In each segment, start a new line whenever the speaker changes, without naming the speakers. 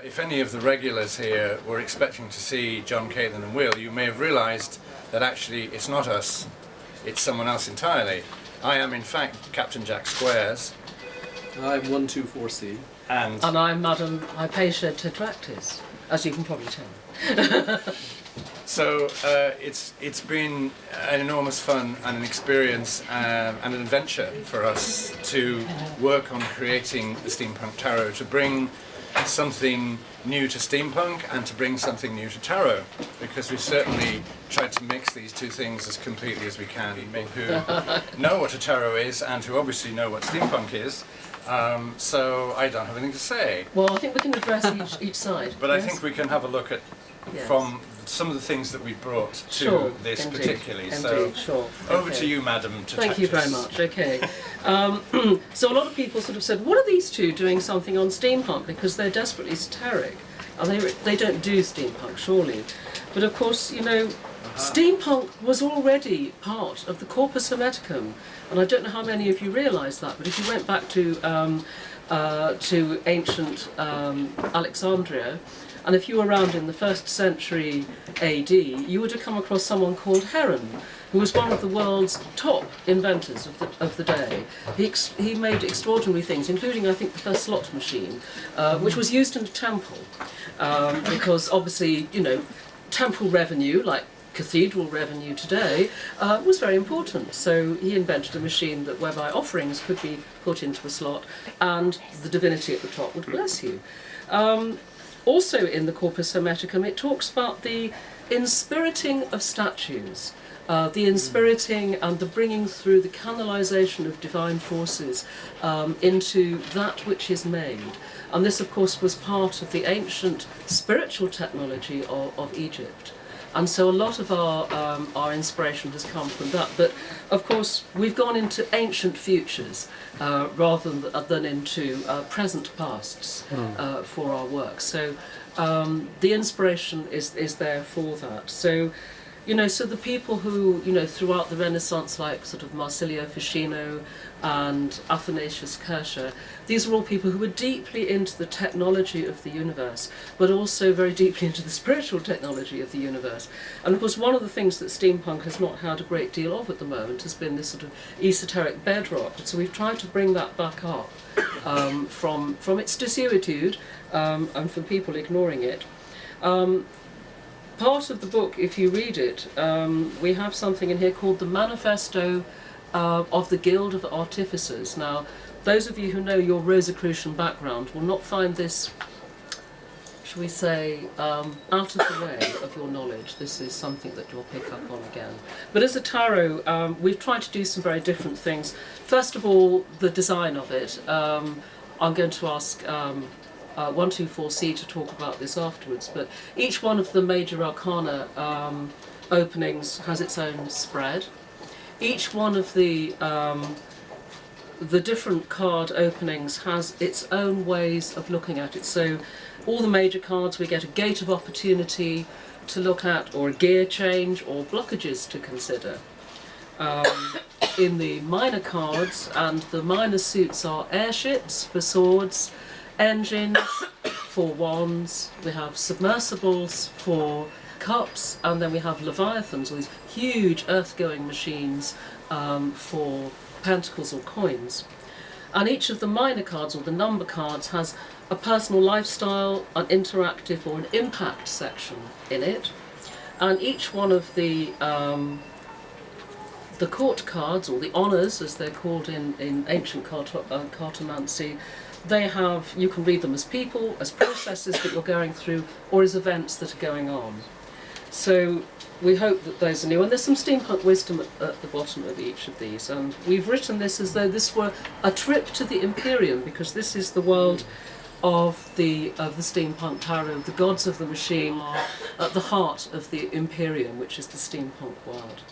if any of the regulars here were expecting to see John, Caitlin and Will, you may have realised that actually it's not us, it's someone else entirely. I am in fact Captain Jack Squares.
I'm 124C.
And
I'm Madam Hypatia Tetractis, as you can probably tell.
So it's been an enormous fun and an experience and an adventure for us to work on creating the Steampunk Tarot, to bring something new to steampunk and to bring something new to tarot, because we've certainly tried to mix these two things as completely as we can. People who know what a tarot is and who obviously know what steampunk is. So I don't have anything to say.
Well, I think we can address each side.
But
yes?
I think we can have a look at from some of the things that we've brought to this
indeed,
particularly.
Indeed,
so
sure.
over to you, Madam.
Thank you very much. Okay. So a lot of people sort of said, what are these two doing something on steampunk? Because they're desperately esoteric. And they don't do steampunk, surely. But of course, you know, steampunk was already part of the corpus hermeticum. And I don't know how many of you realise that, but if you went back to ancient Alexandria, and if you were around in the 1st century AD, you would have come across someone called Heron, who was one of the world's top inventors of the day. He made extraordinary things, including, I think, the first slot machine, which was used in a temple, because obviously, you know, temple revenue, like cathedral revenue today, was very important. So he invented a machine whereby offerings could be put into a slot and the divinity at the top would bless you. Also in the Corpus Hermeticum it talks about the inspiriting of statues, the inspiriting and the bringing through the canalization of divine forces into that which is made. And this of course was part of the ancient spiritual technology of Egypt. And so a lot of our inspiration has come from that. But of course, we've gone into ancient futures rather than into present pasts for our work. So the inspiration is there for that. So, you know, so the people who, you know, throughout the Renaissance, like sort of Marsilio Ficino and Athanasius Kircher, these were all people who were deeply into the technology of the universe, but also very deeply into the spiritual technology of the universe. And of course, one of the things that steampunk has not had a great deal of at the moment has been this sort of esoteric bedrock. So we've tried to bring that back up from its desuetude and from people ignoring it. Part of the book, if you read it, we have something in here called the Manifesto of the Guild of Artificers. Now, those of you who know your Rosicrucian background will not find this, shall we say, out of the way of your knowledge. This is something that you'll pick up on again. But as a tarot, we've tried to do some very different things. First of all, the design of it. I'm going to ask 124C to talk about this afterwards, but each one of the major arcana openings has its own spread. Each one of the different card openings has its own ways of looking at it. So all the major cards, we get a gate of opportunity to look at, or a gear change, or blockages to consider. In the minor cards, and the minor suits are airships for swords, engines for wands, we have submersibles for cups, and then we have leviathans, or these huge earth-going machines for pentacles or coins. And each of the minor cards, or the number cards, has a personal lifestyle, an interactive or an impact section in it. And each one of the court cards, or the honours as they're called in ancient cartomancy, they have, you can read them as people, as processes that you're going through, or as events that are going on. So we hope that those are new, and there's some steampunk wisdom at the bottom of each of these, and we've written this as though this were a trip to the Imperium, because this is the world of the steampunk tarot. The gods of the machine are at the heart of the Imperium, which is the steampunk world.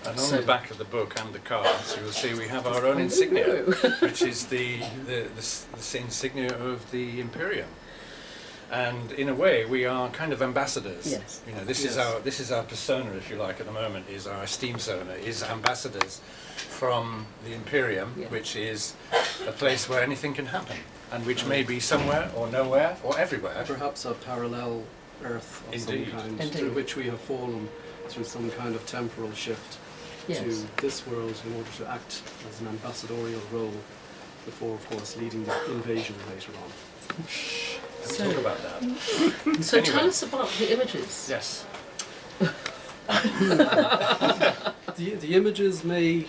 And on the back of the book and the cards, you will see we have our own insignia, which is the insignia of the Imperium. And in a way, we are kind of ambassadors.
Yes.
You know, this is our persona, if you like, at the moment. Is our steam zona is ambassadors from the Imperium, which is a place where anything can happen. and which may be somewhere or nowhere or everywhere.
Perhaps a parallel Earth of
Indeed.
some kind,
Indeed.
through which we have fallen through some kind of temporal shift
Yes.
to this world in order to act as an ambassadorial role before, of course, leading the invasion later on.
Let's
So-
talk about that.
So
Anyway.
tell us about the images.
Yes.
The images may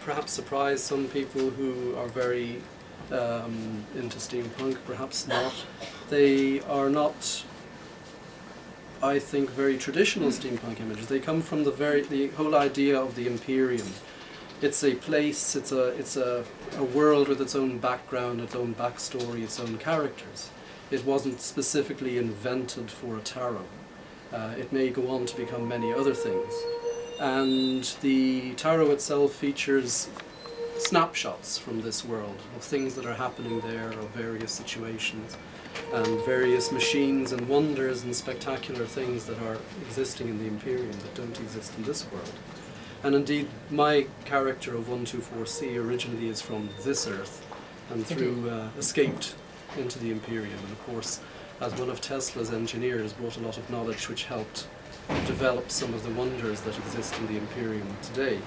perhaps surprise some people who are very into steampunk, perhaps not. They are not, I think, very traditional steampunk images. They come from the whole idea of the Imperium. It's a place, it's a world with its own background, its own backstory, its own characters. It wasn't specifically invented for a tarot. It may go on to become many other things. And the tarot itself features snapshots from this world of things that are happening there, of various situations, and various machines and wonders and spectacular things that are existing in the Imperium that don't exist in this world. And indeed, my character of 124C originally is from this Earth, and through escaped into the Imperium, and of course, as one of Tesla's engineers, brought a lot of knowledge which helped develop some of the wonders that exist in the Imperium today.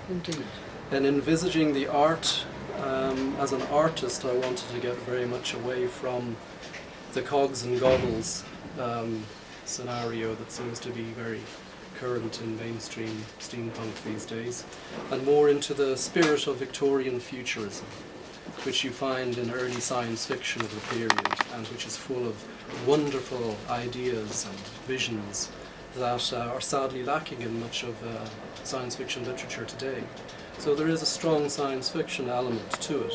Indeed.
And envisaging the art, as an artist, I wanted to get very much away from the cogs and goggles scenario that seems to be very current in mainstream steampunk these days, and more into the spirit of Victorian futurism, which you find in early science fiction of the period, and which is full of wonderful ideas and visions that are sadly lacking in much of science fiction literature today. So there is a strong science fiction element to it,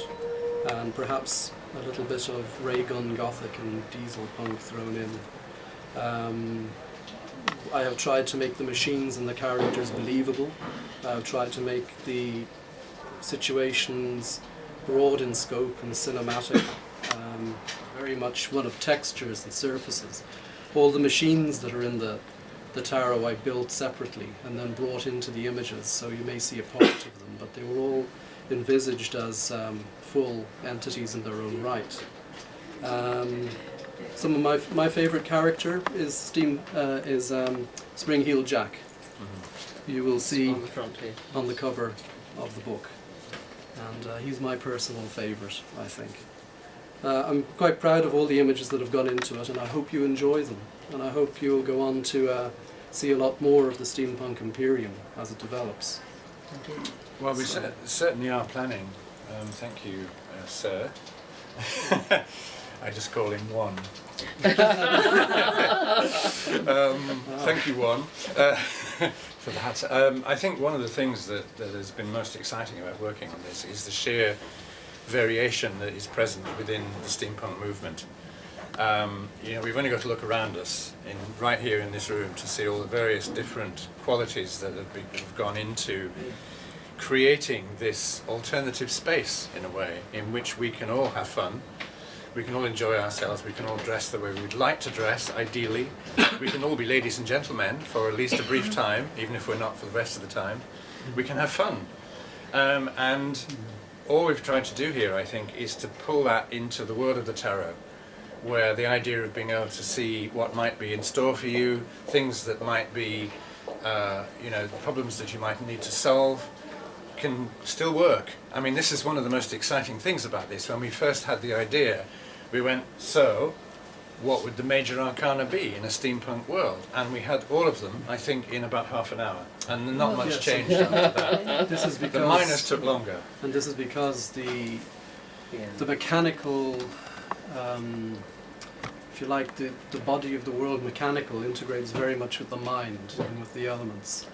and perhaps a little bit of ray gun gothic and diesel punk thrown in. I have tried to make the machines and the characters believable. I've tried to make the situations broad in scope and cinematic, very much one of textures and surfaces. All the machines that are in the tarot I built separately and then brought into the images, so you may see a part of them, but they were all envisaged as full entities in their own right. Some of my favourite character is Spring-Heeled Jack. You will see
On the front here.
on the cover of the book, and he's my personal favourite, I think. I'm quite proud of all the images that have gone into it, and I hope you enjoy them, and I hope you'll go on to see a lot more of the Steampunk Imperium as it develops.
Indeed.
Well, we certainly are planning. Thank you, sir. I just call him One. Thank you, One, for that. I think one of the things that has been most exciting about working on this is the sheer variation that is present within the steampunk movement. We've only got to look around us, right here in this room, to see all the various different qualities that have gone into creating this alternative space, in a way, in which we can all have fun. We can all enjoy ourselves, we can all dress the way we'd like to dress, ideally. We can all be ladies and gentlemen for at least a brief time, even if we're not for the rest of the time. We can have fun. And all we've tried to do here, I think, is to pull that into the world of the tarot, where the idea of being able to see what might be in store for you, things that might be, problems that you might need to solve, can still work. I mean, this is one of the most exciting things about this. When we first had the idea, we went, so what would the major arcana be in a steampunk world? And we had all of them, I think, in about half an hour, and not much
Yes.
changed after that.
This is
The
because
minors took longer.
And this is because the mechanical, if you like, the body of the world mechanical integrates very much with the mind and with the elements.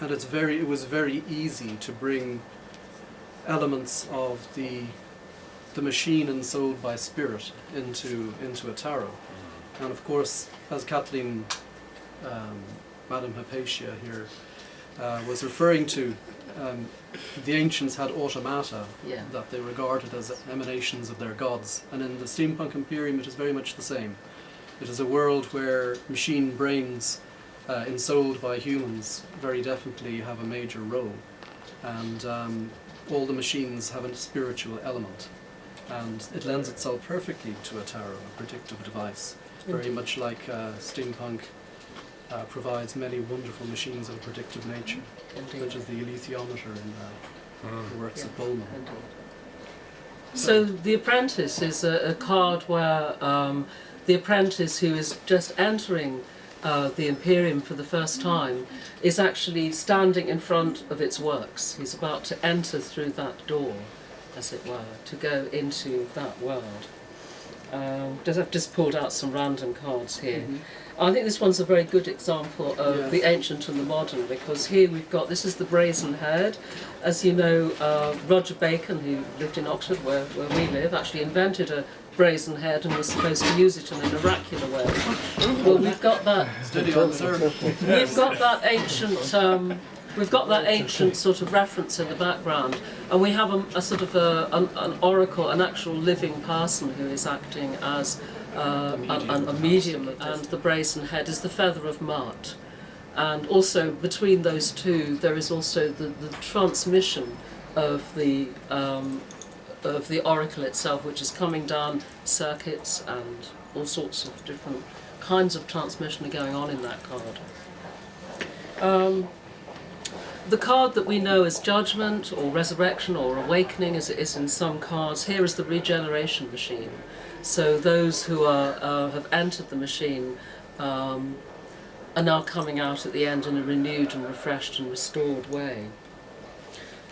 And it was very easy to bring elements of the machine and soul by spirit into a tarot. And of course, as Kathleen, Madame Hypatia here, was referring to, the ancients had automata that they regarded as emanations of their gods, and in the Steampunk Imperium it is very much the same. It is a world where machine brains ensouled by humans very definitely have a major role, and all the machines have a spiritual element, and it lends itself perfectly to a tarot, a predictive device, very much like steampunk provides many wonderful machines of a predictive nature, such as the alethiometer in the works of Bullman.
So the apprentice is a card where the apprentice who is just entering the Imperium for the first time is actually standing in front of its works. He's about to enter through that door, as it were, to go into that world. I've just pulled out some random cards here. I think this one's a very good example of the ancient and the modern, because here we've got, this is the brazen head. As you know, Roger Bacon, who lived in Oxford, where we live, actually invented a brazen head and was supposed to use it in an oracular way. Well, we've got that. We've got that ancient. We've got that ancient sort of reference in the background, and we have a sort of an oracle, an actual living person who is acting as a medium, and the brazen head is the feather of Mart. And also between those two, there is also the transmission of the oracle itself, which is coming down circuits, and all sorts of different kinds of transmission are going on in that card. The card that we know as Judgment or Resurrection or Awakening, as it is in some cards, here is the regeneration machine. So those who have entered the machine are now coming out at the end in a renewed and refreshed and restored way.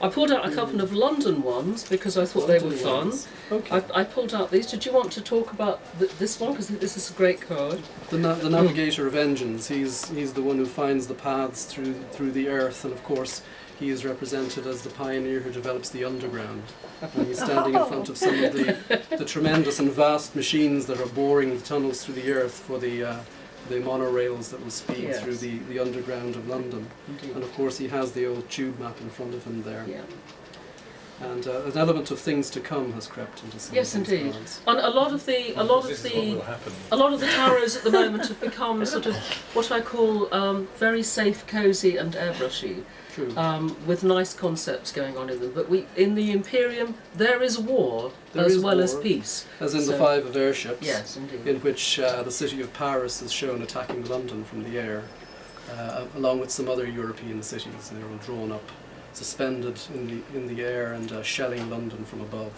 I pulled out a couple of London ones because I thought they were fun.
Okay.
I pulled out these. Did you want to talk about this one? Because this is a great card.
The Navigator of Engines. He's the one who finds the paths through the earth, and of course he is represented as the pioneer who develops the underground. And he's standing in front of some of the tremendous and vast machines that are boring the tunnels through the earth for the monorails that will speed through the underground of London.
Indeed.
And of course he has the old tube map in front of him there.
Yeah.
And an element of things to come has crept into some
Yes,
of these
indeed.
cards.
And a lot of the tarots at the moment have become sort of what I call very safe, cosy, and airbrushy.
True.
With nice concepts going on in them. But in the Imperium, there is war
There
as
is
well
war,
as peace.
As in
So-
the Five of Airships,
Yes, indeed.
in which the city of Paris is shown attacking London from the air, along with some other European cities. They're all drawn up, suspended in the air, and shelling London from above,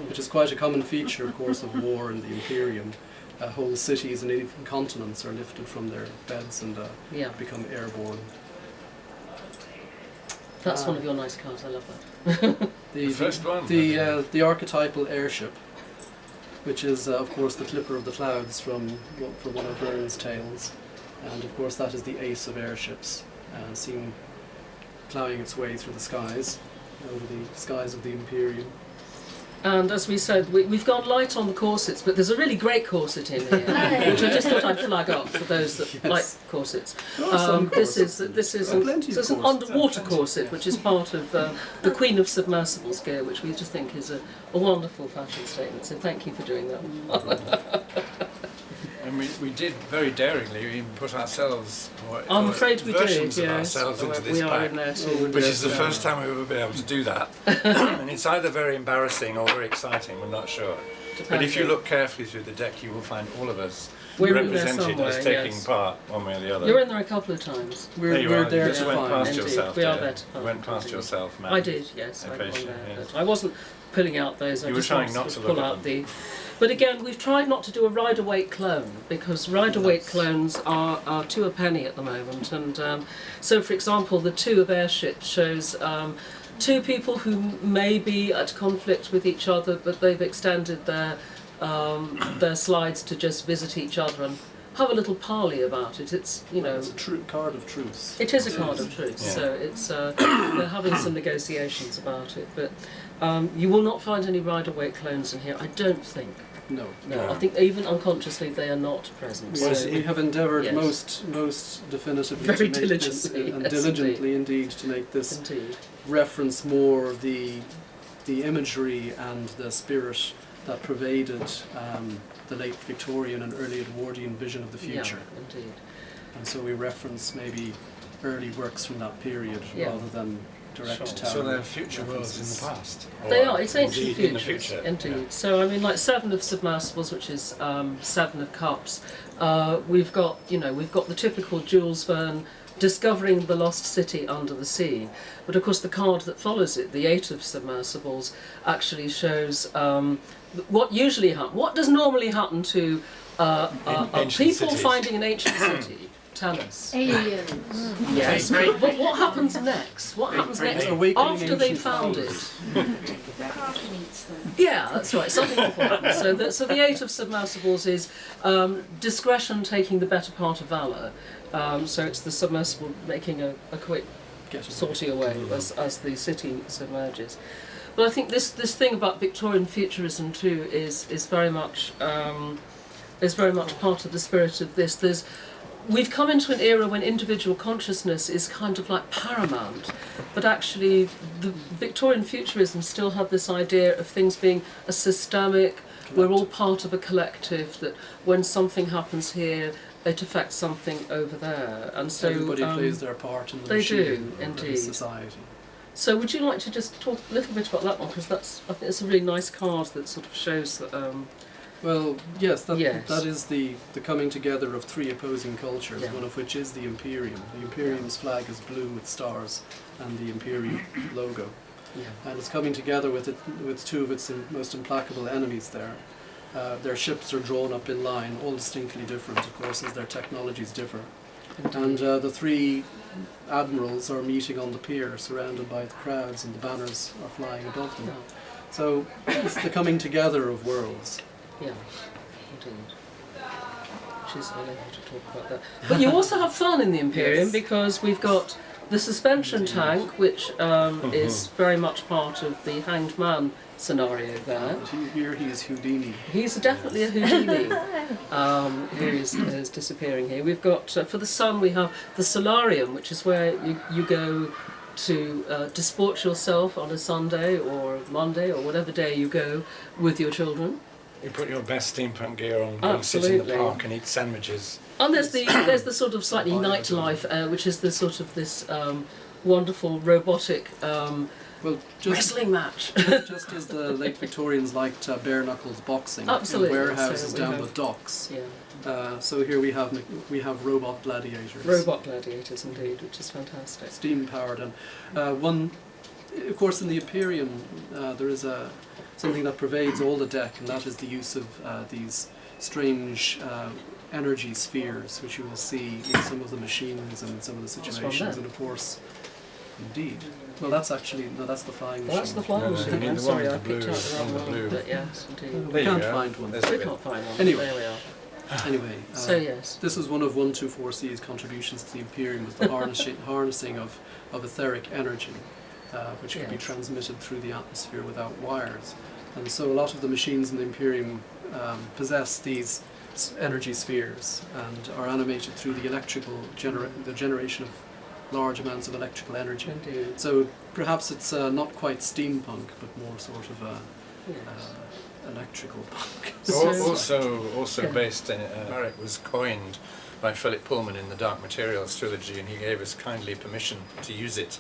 which is quite a common feature, of course, of war in the Imperium. Whole cities and even continents are lifted from their beds and become airborne.
That's one of your nice cards. I love that.
The first one.
The archetypal airship, which is of course the Clipper of the Clouds from one of Verne's tales, and of course that is the ace of airships, seen ploughing its way through the skies, over the skies of the Imperium.
And as we said, we've gone light on the corsets, but there's a really great corset in here, which I just thought I'd flag up for those that like corsets. This is an underwater corset, which is part of the Queen of Submersibles gear, which we just think is a wonderful fashion statement. So thank you for doing that.
And we did very daringly even put ourselves,
I'm afraid we
versions
did,
of
yes.
ourselves into
We
this
are
pack,
in there too.
which is the first time we've ever been able to do that. And it's either very embarrassing or very exciting, we're not sure. But if you look carefully through the deck, you will find all of us
We're in there
represented
somewhere,
as taking
yes.
part one way or the other.
You're in there a couple of times.
There you
We're
are.
there
You just
to
went
find.
past
Indeed,
yourself.
we are
there.
there to
You
find,
went past
indeed.
yourself, man.
I did, yes. I,
Occasionally, yes.
I wasn't pulling out those. I
You were
just
trying
wanted
not to
pull
look at
out
them.
the. But again, we've tried not to do a rider-weight clone because rider-weight clones are 2 a penny at the moment. And so, for example, the 2 of airships shows 2 people who may be at conflict with each other, but they've extended their slides to just visit each other and have a little parley about it. It's
It's a card of truce.
it is a card of truth,
Yeah.
so it's they're having some negotiations about it. But you will not find any rider-weight clones in here, I don't think.
No.
No, I think even unconsciously they are not present.
Well,
So
we have endeavoured
yes.
most definitively
Very
to make this,
diligently,
and
yes,
diligently indeed, to make this
indeed.
reference more the imagery and the spirit that pervaded the late Victorian and early Edwardian vision of the future.
Yeah, indeed.
And so we reference maybe early works from that period
Yeah.
rather than direct
Sure.
tower.
So they're future worlds in
references.
the past?
They
Or
are. It's ancient
indeed in the
futures,
future.
indeed.
Yeah.
So I mean, like Seven of Submersibles, which is Seven of Cups. We've got the typical Jules Verne discovering the lost city under the sea, but of course the card that follows it, the Eight of Submersibles, actually shows what usually happens. What does normally happen to
Ancient
people
cities.
finding an ancient city? Tell us.
Aliens.
Yes, but what happens next? What happens next
Awakening
after they
ancient
found
powers.
it?
The Kraken eats them.
Yeah, that's right. Something awful happens. So the Eight of Submersibles is discretion taking the better part of valour. So it's the submersible making a quick
Get it.
sortie away as the city submerges. But I think this thing about Victorian futurism too is very much part of the spirit of this. We've come into an era when individual consciousness is kind of like paramount, but actually the Victorian futurism still had this idea of things being a systemic, we're all part of a collective, that when something happens here, it affects something over there. And so
Everybody plays their part in the
they
machine
do,
of the
indeed.
society.
So would you like to just talk a little bit about that one, because I think it's a really nice card that sort of shows that
Well, yes,
Yes.
that is the coming together of three opposing cultures,
Yeah.
one of which is the Imperium. The Imperium's flag is blue with stars and the Imperium logo. And it's coming together with two of its most implacable enemies there. Their ships are drawn up in line, all distinctly different, of course, as their technologies differ. And the three admirals are meeting on the pier, surrounded by the crowds, and the banners are flying above them. So it's the coming together of worlds.
Yeah, indeed. Which is unable to talk about that. But you also have fun in the Imperium,
Yes.
because we've got the suspension
Indeed.
tank, which is very much part of the Hanged Man scenario there.
Here he is Houdini.
He's definitely a Houdini who is disappearing here. We've got, for the sun, we have the solarium, which is where you go to disport yourself on a Sunday or Monday or whatever day you go with your children.
You put your best steampunk gear on, go and sit in the
Absolutely.
park and eat sandwiches.
And there's the sort of slightly nightlife, which is the sort of this wonderful robotic
Well, just
wrestling match.
just as the late Victorians liked bare knuckles boxing,
Absolutely.
in warehouses
So we
down
have-
the docks.
Yeah,
So here we have robot gladiators,
robot gladiators indeed, which is fantastic.
steam powered, and one, of course, in the Imperium there is something that pervades all the deck, and that is the use of these strange energy spheres, which you will see in some of the machines and some of the
one
situations,
there?
and of course, indeed. Well, that's the flying machine.
Well, that's the flying
No,
machine.
I mean
I'm
the
sorry,
one
I
with the
picked
blue,
out the wrong
one with the
one.
blue.
But yes, indeed.
There you
can't
go.
find one.
There's a
We
bit.
can't find one.
Anyway.
There we are.
Anyway,
So yes.
this is one of 124C's contributions to the Imperium, was the harnessing of etheric energy, which could be
Yes.
transmitted through the atmosphere without wires. And so a lot of the machines in the Imperium possess these energy spheres and are animated through the electrical the generation of large amounts of electrical energy.
Indeed.
So perhaps it's not quite steampunk, but more sort of
Yes.
electrical punk.
Also
Yeah.
based in Anbaric was coined by Philip Pullman in the Dark Materials trilogy, and he gave us kindly permission to use it.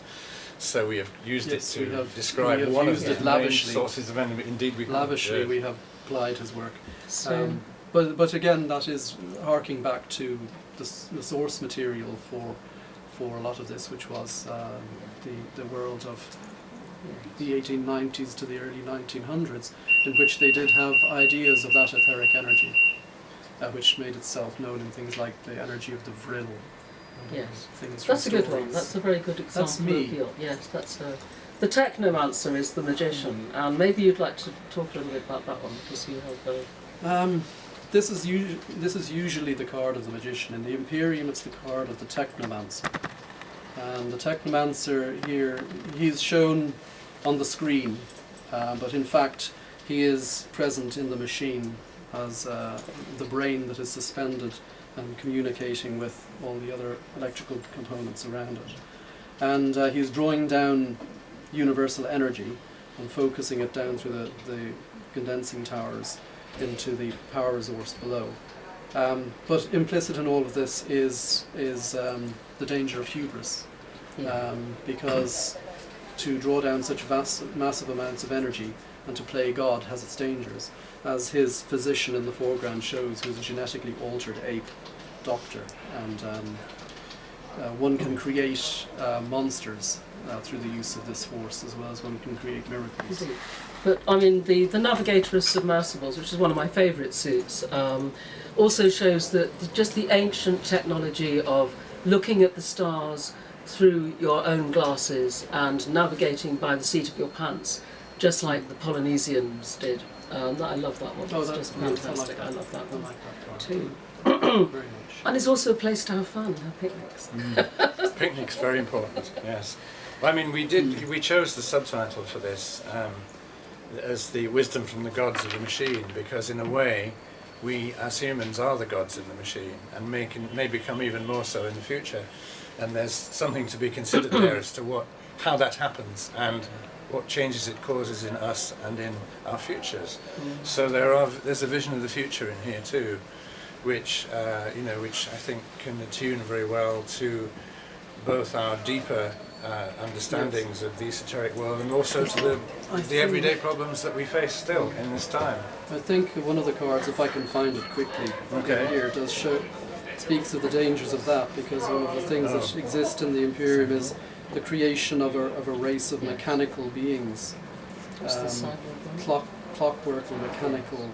So we have used
Yes,
it
we
to
have-
describe
we have
one of
used
the
it
main
lavishly.
sources of energy. Indeed, we have.
Lavishly,
Yeah.
we have applied his work.
So
But again, that is harking back to the source material for a lot of this, which was the world of the 1890s to the early 1900s, in which they did have ideas of that etheric energy, which made itself known in things like the energy of the vril. and
Yes.
things from
that's a good one.
stories.
That's a very good example.
That's me.
Of your, yes, that's the technomancer is the magician, and maybe you'd like to talk a little bit about that one, because you have.
This is usually the card of the magician. In the Imperium, it's the card of the technomancer. And the technomancer here, he's shown on the screen, but in fact he is present in the machine as the brain that is suspended and communicating with all the other electrical components around it. And he's drawing down universal energy and focusing it down through the condensing towers into the power resource below. But implicit in all of this is the danger of hubris, because to draw down such massive amounts of energy and to play God has its dangers, as his physician in the foreground shows, who's a genetically altered ape doctor, and one can create monsters through the use of this force, as well as one can create miracles.
Indeed. But I mean, the Navigator of Submersibles, which is one of my favourite suits, also shows that just the ancient technology of looking at the stars through your own glasses and navigating by the seat of your pants, just like the Polynesians did. I love that one.
Oh,
it's
that's
just
nice.
fantastic. I love that
I
one
like that card
too.
very much.
And it's also a place to have fun and have picnics.
Picnic's very important, yes. Well, I mean, we chose the subtitle for this as the wisdom from the gods of the machine, because in a way, we as humans are the gods in the machine, and may become even more so in the future. And there's something to be considered there as to how that happens and what changes it causes in us and in our futures. So there's a vision of the future in here too, which which I think can attune very well to both our deeper understandings of the esoteric world, and also to the everyday problems that we face still in this time.
I think one of the cards, if I can find it quickly, here does speaks of the dangers of that, because one of the things that exist in the Imperium is the creation of a race of mechanical beings, clockwork or mechanical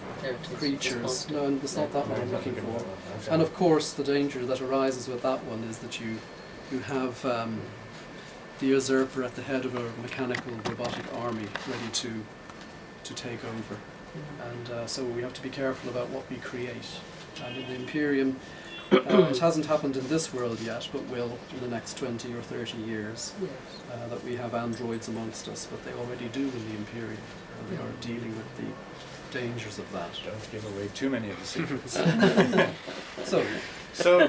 creatures. No, it's not that one I'm looking for. And of course, the danger that arises with that one is that you have the usurper at the head of a mechanical robotic army ready to take over. And so we have to be careful about what we create. And in the Imperium, it hasn't happened in this world yet, but will in the next 20 or 30 years, that we have androids amongst us, but they already do in the Imperium, and they are dealing with the dangers of that.
Don't give away too many of the secrets.
So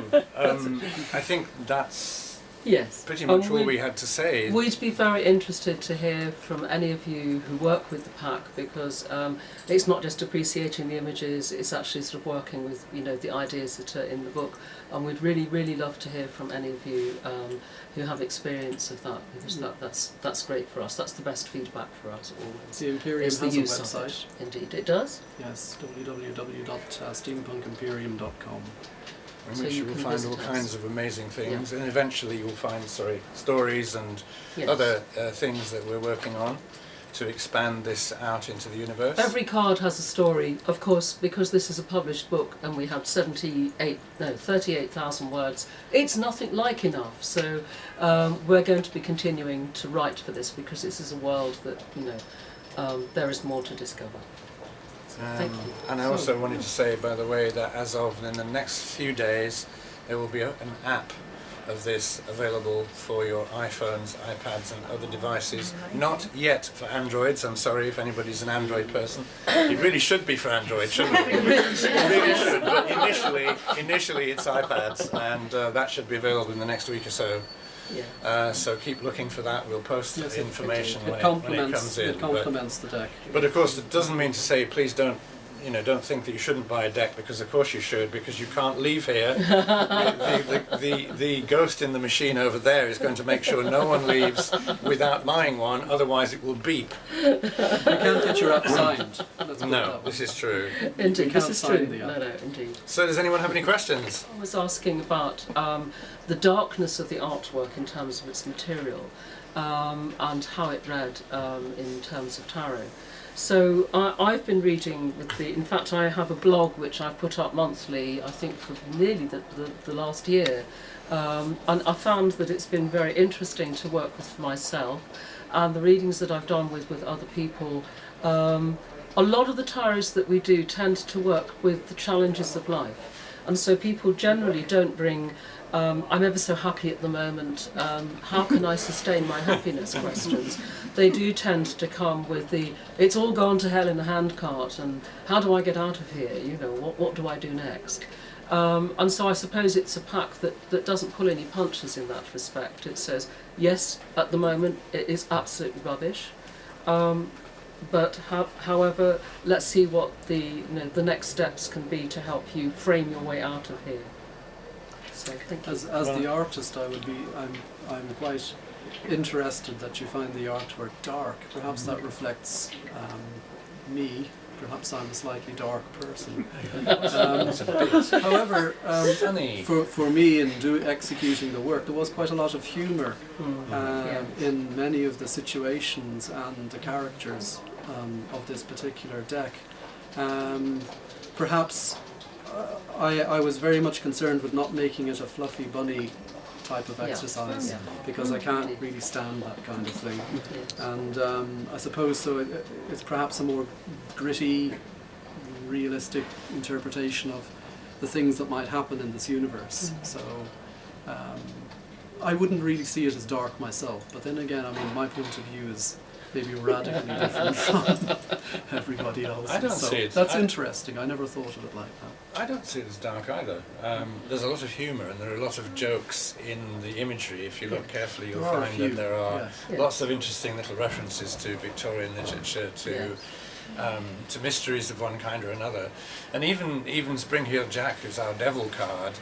I think that's
Yes.
pretty much all we had to say.
We'd be very interested to hear from any of you who work with the pack, because it's not just appreciating the images, it's actually sort of working with the ideas that are in the book, and we'd really, really love to hear from any of you who have experience of that, because that's great for us. That's the best feedback for us always.
the Imperium
Is the
has a
use of
website.
it. Indeed, it does.
Yes, www.steampunkimperium.com.
In
So
which
you
you will
can
find
visit
all
us.
kinds of amazing things, and eventually you will find stories and
Yes.
other things that we're working on to expand this out into the universe.
Every card has a story, of course, because this is a published book and we have 38,000 words. It's nothing like enough, so we're going to be continuing to write for this, because this is a world that there is more to discover. So thank you.
And I also wanted to say, by the way, that as of in the next few days, there will be an app of this available for your iPhones, iPads and other devices. Not yet for Androids. I'm sorry if anybody's an Android person. It really should be for Android, shouldn't it? It really should. But initially it's iPads, and that should be available in the next week or so.
Yeah.
So keep looking for that. We'll post the information
It
when it comes in.
It complements the deck.
But of course, it doesn't mean to say please don't think that you shouldn't buy a deck, because of course you should, because you can't leave here. the ghost in the machine over there is going to make sure no one leaves without buying one, otherwise it will beep.
You can't get your app signed. Let's put it
No,
that way.
this is true.
Indeed, this
can't
is
sign
true.
the app.
No, indeed.
So does anyone have any questions?
I was asking about the darkness of the artwork in terms of its material, and how it read in terms of tarot. So I've been reading in fact I have a blog which I've put up monthly, I think for nearly the last year, and I found that it's been very interesting to work with for myself, and the readings that I've done with other people. A lot of the tarots that we do tend to work with the challenges of life, and so people generally don't bring I'm ever so happy at the moment, how can I sustain my happiness questions. They do tend to come with it's all gone to hell in a handcart, and how do I get out of here, what do I do next? And so I suppose it's a pack that doesn't pull any punches in that respect. It says, yes, at the moment it is absolutely rubbish, but however, let's see what the next steps can be to help you frame your way out of here. So thank you.
As the artist, I'm quite interested that you find the artwork dark. Perhaps that reflects me. Perhaps I'm a slightly dark person. However, for me in executing the work, there was quite a lot of humour in many of the situations and the characters of this particular deck. Perhaps I was very much concerned with not making it a fluffy bunny type of exercise because I can't really stand that kind of thing. And I suppose so it's perhaps a more gritty, realistic interpretation of the things that might happen in this universe. So I wouldn't really see it as dark myself, but then again, I mean, my point of view is maybe radically different from everybody else.
I don't see it.
That's interesting. I never thought of it like that.
I don't see it as dark either. There's a lot of humour and there are a lot of jokes in the imagery. If you look carefully, you'll find that there are lots of interesting little references to Victorian literature, to mysteries of one kind or another, and even Spring-Heeled Jack, who's our devil card.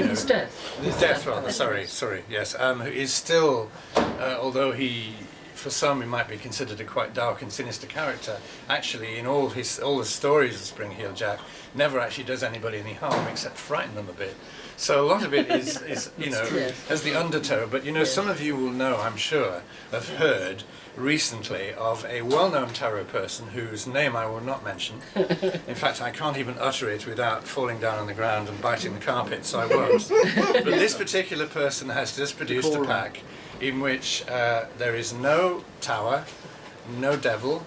His death.
His death, rather. Sorry. Yes, who is still, although he, for some, he might be considered a quite dark and sinister character. Actually, in all the stories of Spring-Heeled Jack, never actually does anybody any harm except frighten them a bit. So a lot of it is has the undertow. But some of you will know, I'm sure, have heard recently of a well-known tarot person whose name I will not mention. In fact, I can't even utter it without falling down on the ground and biting the carpet, so I won't. But this particular person has just produced a pack in which there is no tower, no devil,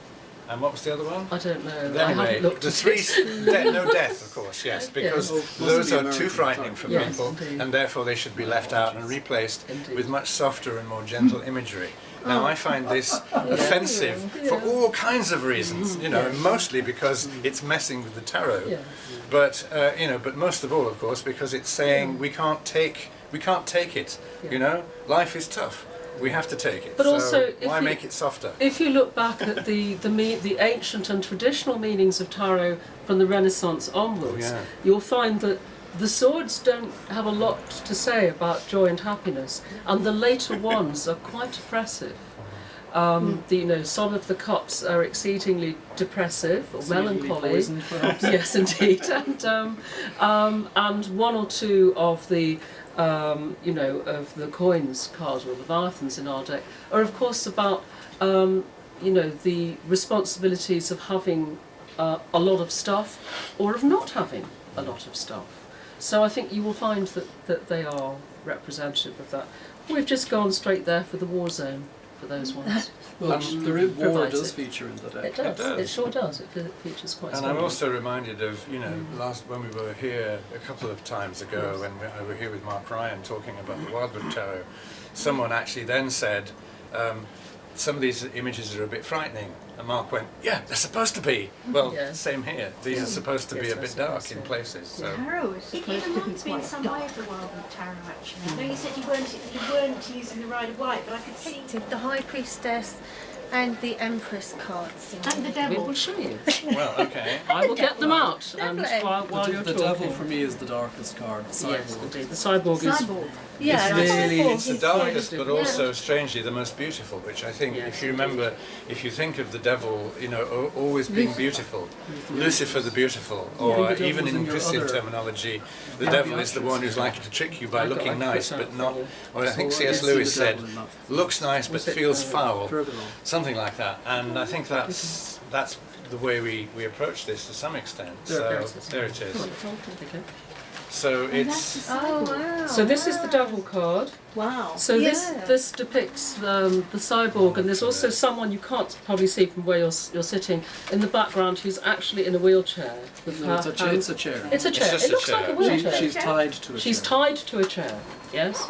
and what was the other one?
I don't know.
Anyway,
I haven't looked
the three no death, of course, yes, because those are too frightening for people, and therefore they should be left out and replaced with much softer and more gentle imagery. Now, I find this offensive for all kinds of reasons, mostly because it's messing with the tarot, but but most of all, of course, because it's saying we can't take it. Life is tough. We have to take it.
But
so
also,
why make it softer?
If you look back at the ancient and traditional meanings of tarot from the Renaissance onwards, you'll find that the swords don't have a lot to say about joy and happiness, and the later ones are quite oppressive. Some of the cups are exceedingly depressive or melancholy.
Poisoned,
yes, indeed, and one or two of the of the coins cards or Leviathans in our deck are, of course, about the responsibilities of having a lot of stuff or of not having a lot of stuff. So I think you will find that they are representative of that. We've just gone straight there for the war zone for those ones.
Well, the war does feature in the deck.
It does. It sure does. It features quite strongly.
And I'm also reminded of, last when we were here a couple of times ago, when I were here with Mark Ryan talking about the Wildwood Tarot, someone actually then said, some of these images are a bit frightening. And Mark went, yeah, they're supposed to be. Well, same here. These are supposed to be a bit dark in places. So.
Tarot is supposed to be quite some way of the Wildwood Tarot, actually. I know you said you weren't using the Rider White, but I could see
the High Priestess and the Empress cards.
And the
We
Devil.
will show you.
Well, okay.
I will get them out and while you're
The
talking.
devil for me is the darkest card. The cyborg.
Yes, indeed. The cyborg is.
Cyborg.
Yeah,
It's the darkest, but also strangely the most beautiful. Which I think, if you remember, if you think of the devil, always being beautiful, Lucifer the beautiful, or even in Christian terminology, the devil is the one who's likely to trick you by looking nice, but not. Or I think C.S. Lewis said, looks nice but feels foul, something like that. And I think that's the way we approach this to some extent. So there it is. So it's
So this is the devil card.
Wow.
So this depicts the cyborg, and there's also someone you can't probably see from where you're sitting in the background who's actually in a wheelchair.
No, it's a chair. It's a chair.
It's a chair.
just
It looks
a
like a
chair.
wheelchair.
She's tied to a
She's
chair.
tied to a chair. Yes.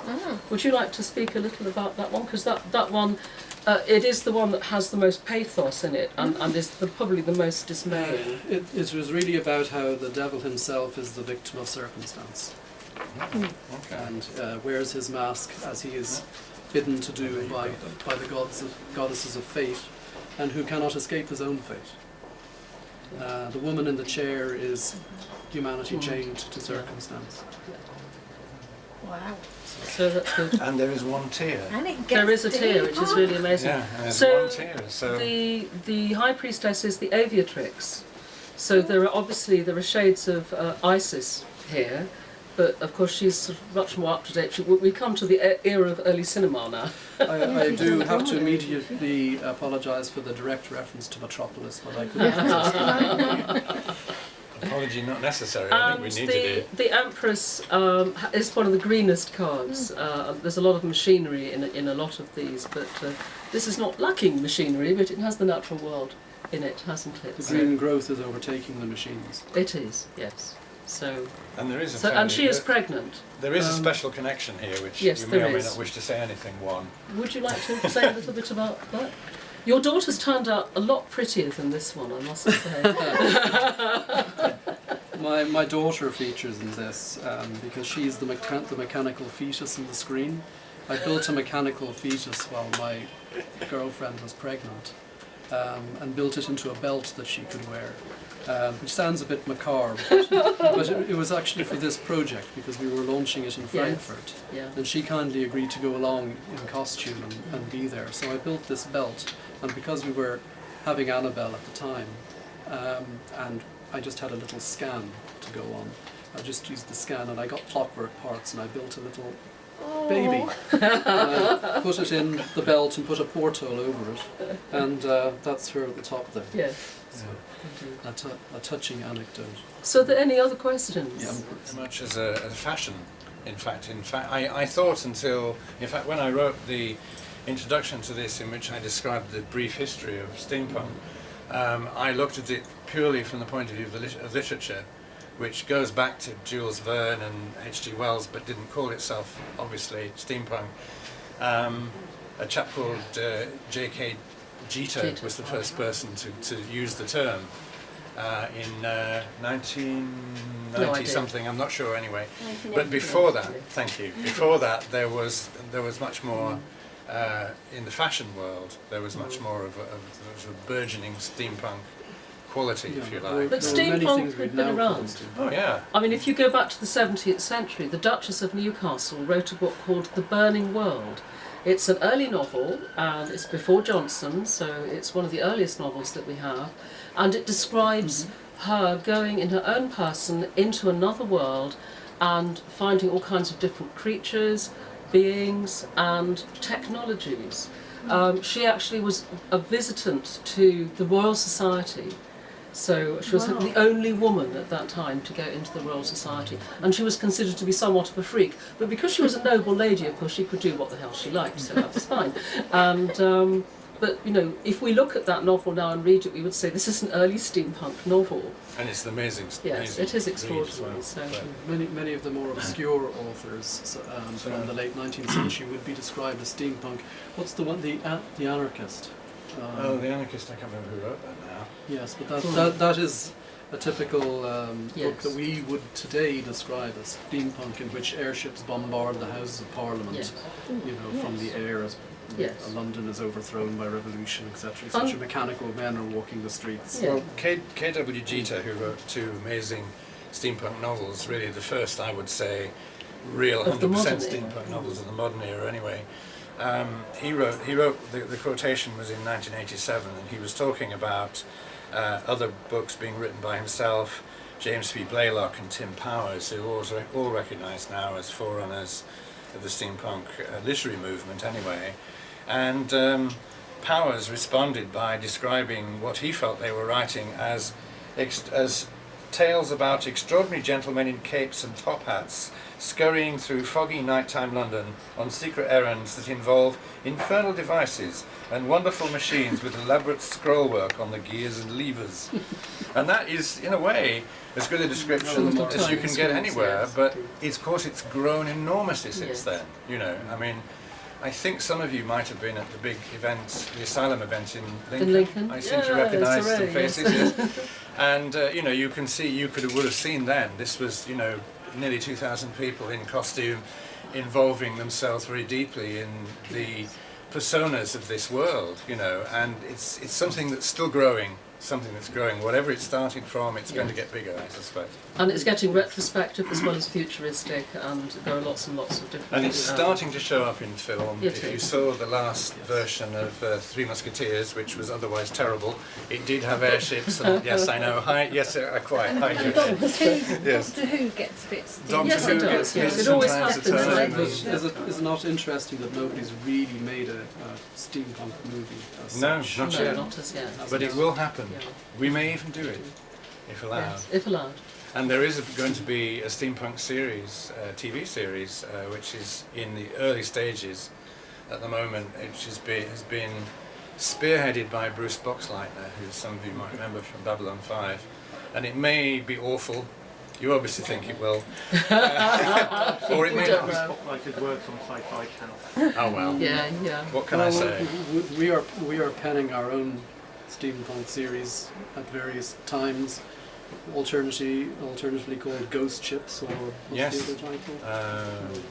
Would you like to speak a little about that one? Because that one, it is the one that has the most pathos in it, and is probably the most dismaying.
It was really about how the devil himself is the victim of circumstance.
okay.
And wears his mask as he is bidden to do by the goddesses of fate, and who cannot escape his own fate. The woman in the chair is humanity chained to circumstance.
Wow.
So that's good.
And there is one tier.
And it gets
There is a tier, which is really amazing.
Yeah, and there's
So
one tier. So
the High Priestess is the Aviatrix. So there are shades of Isis here, but of course she's sort of much more up to date. We come to the era of early cinema now.
I do have to immediately apologise for the direct reference to Metropolis, but I couldn't resist.
apology not necessary. I think we needed it.
The Empress is one of the greenest cards. There's a lot of machinery in a lot of these, but this is not lacking machinery, but it has the natural world in it, hasn't it?
The green growth is overtaking the machines.
It is, yes. So,
And there is a
so
family,
and she is pregnant.
There is a special connection here, which
yes,
you may
there
or may
is.
not wish to say anything. One.
Would you like to say a little bit about that? Your daughter's turned out a lot prettier than this one, I must say.
My daughter features in this because she's the mechanical fetus in the screen. I built a mechanical fetus while my girlfriend was pregnant, and built it into a belt that she could wear, which sounds a bit macabre, but it was actually for this project because we were launching it in Frankfurt,
Yeah.
and she kindly agreed to go along in costume and be there. So I built this belt, and because we were having Annabelle at the time, and I just had a little scan to go on. I just used the scan and I got clockwork parts and I built a little baby. And I put it in the belt and put a porthole over it, and that's her at the top there.
Yeah.
So, a touching anecdote.
So, are there any other questions?
Yeah.
As much as a fashion, in fact, I thought until, in fact, when I wrote the introduction to this, in which I described the brief history of steampunk, I looked at it purely from the point of view of literature, which goes back to Jules Verne and H.G. Wells, but didn't call itself, obviously, steampunk. A chap called J.K. Jeter was the first person to use the term in 1990 something. I'm not sure anyway. But before that, thank you. Before that, there was much more in the fashion world. There was much more of a burgeoning steampunk quality, if you like.
But steampunk had been around.
Oh yeah.
I mean, if you go back to the 17th century, the Duchess of Newcastle wrote a book called The Burning World. It's an early novel, and it's before Johnson, so it's one of the earliest novels that we have, and it describes her going in her own person into another world and finding all kinds of different creatures, beings, and technologies. She actually was a visitant to the Royal Society. So she was the only woman at that time to go into the Royal Society, and she was considered to be somewhat of a freak. But because she was a noble lady, of course, she could do what the hell she liked, so that was fine. And but you know, if we look at that novel now and read it, we would say this is an early steampunk novel.
And it's amazing.
Yes, it is extraordinary.
Well.
So.
Many of the more obscure authors from the late 19th century would be described as steampunk. What's the one? The Anarchist.
The Anarchist. I can't remember who wrote that now.
Yes, but that is a typical book that we would today describe as steampunk, in which airships bombard the Houses of Parliament,
Yes.
you know, from the air as London is overthrown by revolution, etc. Such mechanical men are walking the streets.
Well, K.W. Jeter, who wrote two amazing steampunk novels, really the first, I would say, real 100% steampunk novels of the modern era anyway. He wrote the quotation was in 1987, and he was talking about other books being written by himself, James P. Blaylock and Tim Powers, who are all recognised now as forerunners of the steampunk literary movement anyway. And Powers responded by describing what he felt they were writing as tales about extraordinary gentlemen in capes and top hats scurrying through foggy nighttime London on secret errands that involve infernal devices and wonderful machines with elaborate scrollwork on the gears and levers. And that is, in a way, as good a description as you can get anywhere, but of course it's grown enormously since then. You know, I mean, I think some of you might have been at the big event, the Asylum event in Lincoln. I seem to recognise some faces. Yes. And you know, you can see, would have seen then. This was, you know, nearly 2,000 people in costume, involving themselves very deeply in the personas of this world. You know, and it's something that's still growing something that's growing. Whatever it started from, it's going to get bigger, I suspect.
And it's getting retrospective as well as futuristic, and there are lots and lots of different.
And it's starting to show up in film.
It
If you
is.
saw the last version of Three Musketeers, which was otherwise terrible, it did have airships. And yes, I know. Hi, yes, quite. Hi,
And
Judy. Yes.
Doctor Who gets bits.
Doctor
Yes,
Who
it does,
gets
yes,
bits
it always
from time to
happens,
time,
like
and-
Is it not interesting that nobody's really made a steampunk movie as
No,
such?
not
No,
yet.
not as yet.
But it will happen.
Yeah.
We may even do it, if allowed.
Yes, if allowed.
And there is going to be a steampunk series, TV series, which is in the early stages at the moment. Which has been spearheaded by Bruce Boxleitner, who some of you might remember from Babylon 5. And it may be awful. You obviously think it will. Or it
We
may
don't
not.
know.
Spotlighted works on Sci-Fi Channel.
Oh well.
Yeah, yeah.
What can I say?
We are penning our own steampunk series at various times. Alternatively called Ghost Ships, or what's
Yes.
the other title?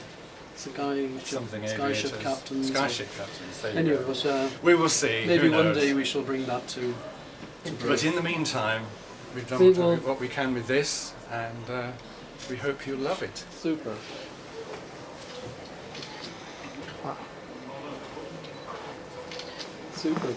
Something
Skyship
aviators.
Captains.
Skyship captains. There you
Anyway,
go.
but
We will see.
maybe
Who
one
knows?
day we shall bring that to
But in the meantime, we've done
We will-
what we can with this, and we hope you'll love it.
super. Super.